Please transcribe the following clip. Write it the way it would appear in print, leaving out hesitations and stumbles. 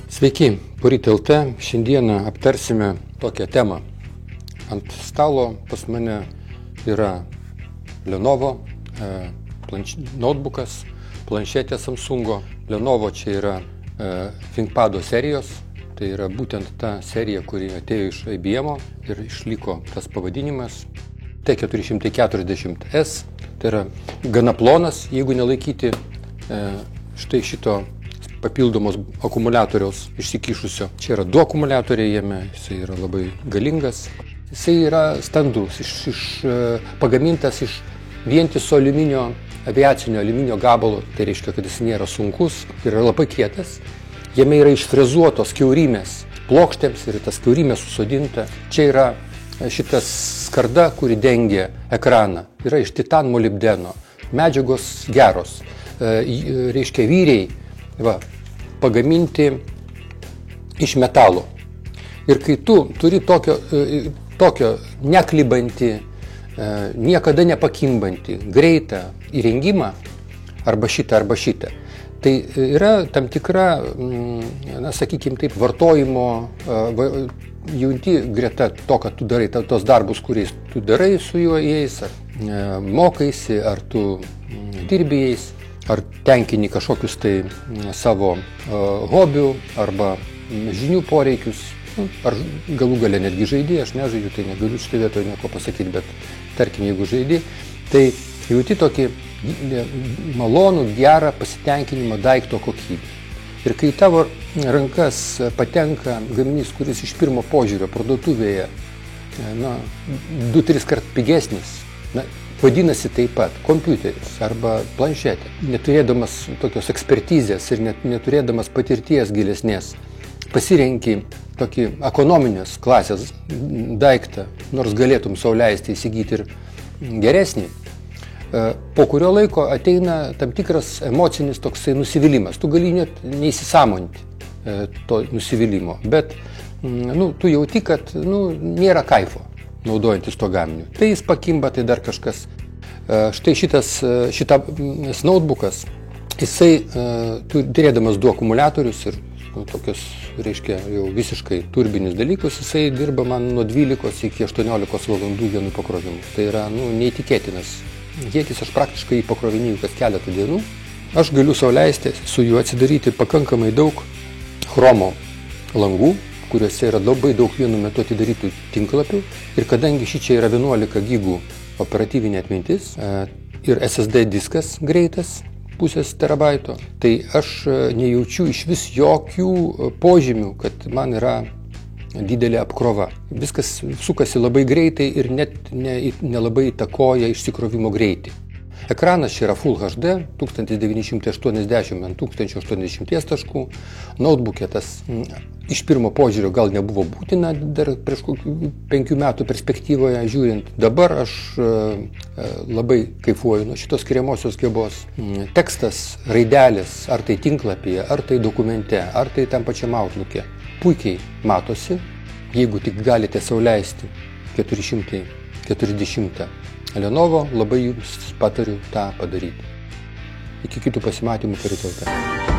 Sveiki, Poryt LT. Šiandieną aptarsime tokią temą. Ant stalo pas mane yra Lenovo notebookas, planšetė Samsungo. Lenovo čia yra ThinkPado serijos. Tai yra būtent ta serija, kuri atėjo iš IBM ir išliko tas pavadinimas. T440S. Tai yra gana plonas, jeigu nelaikyti štai šito papildomos akumuliatoriaus išsikišusio. Čia yra 2 akumuliatoriai jame, jisai yra labai galingas. Jisai yra standus, pagamintas iš vientiso aviacinio aliuminio gabalo, tai reiškia, kad jis nėra sunkus ir yra labai kietas. Jame yra išfrezuotos kiaurymės plokštėms ir tas kiaurymės susodinta. Čia yra šitas skarda, kuri dengia ekraną, yra iš titan molibdeno. Medžiagos geros, reiškia vyriai pagaminti iš metalo. Ir kai tu turi tokio neklibantį, niekada nepakimbantį, greitą įrengimą, arba šitą, tai yra tam tikra, sakykime taip, vartojimo, junti greta to, kad tu darai tos darbus, kuriais tu darai su jais, ar mokaisi, ar tu dirbi jais, ar tenkini kažkokius tai savo hobių arba žinių poreikius, ar galų gale netgi žaidži, aš nežaidžiu, tai negaliu šitą vietoje nieko pasakyti, bet tarkim, jeigu žaidži, tai jauti tokį malonų, gerą pasitenkinimą daikto kokybę. Ir kai tavo rankas patenka gaminys, kuris iš pirmo požiūrio parduotuvėje 2-3 kart pigesnis, vadinasi taip pat kompiuteris arba planšetė, neturėdamas tokios ekspertizės ir neturėdamas patirties gilesnės, pasirenki tokį ekonominės klasės daiktą, nors galėtum sau leisti įsigyti ir geresnį, po kurio laiko ateina tam tikras emocinis toksai nusivylimas. Tu gali net neįsisąmoninti to nusivylimo, bet tu jauti, kad nėra kaifo naudojantis to gaminiu. Tai jis pakimba, tai dar kažkas. Štai šitas notebookas, jisai turėdamas 2 akumuliatorius ir tokius, reiškia, jau visiškai turbinius dalykus, jisai dirba man nuo 12 iki 18 valandų vienu pakrovimu. Tai yra neįtikėtinas kiekis, aš praktiškai jį pakrovinėjau kas keletą dienų. Aš galiu sau leisti su juo atsidaryti pakankamai daug chromo langų, kuriuose yra labai daug vienu metu atidarytų tinklapių. Ir kadangi šičia yra 11 gigų operatyvinė atmintis ir SSD diskas greitas, 0,5 terabaito, tai aš nejaučiu iš vis jokių požymių, kad man yra didelė apkrova. Viskas sukasi labai greitai ir net nelabai įtakoja išsikrovimo greitį. Ekranas čia yra Full HD, 1980 ant 1080 taškų. Notebook'e tas iš pirmo požiūrio gal nebuvo būtina dar prieš kokių 5 metų perspektyvoje žiūrint. Dabar aš labai kaifuoju nuo šitos skiriamosios gebos. Tekstas, raidelės, ar tai tinklapyje, ar tai dokumente, ar tai tam pačiam Outlook'e, puikiai matosi, jeigu tik galite sau leisti 440 Lenovo, labai jums patariu tą padaryti. Iki kitų pasimatymų Poryt LT.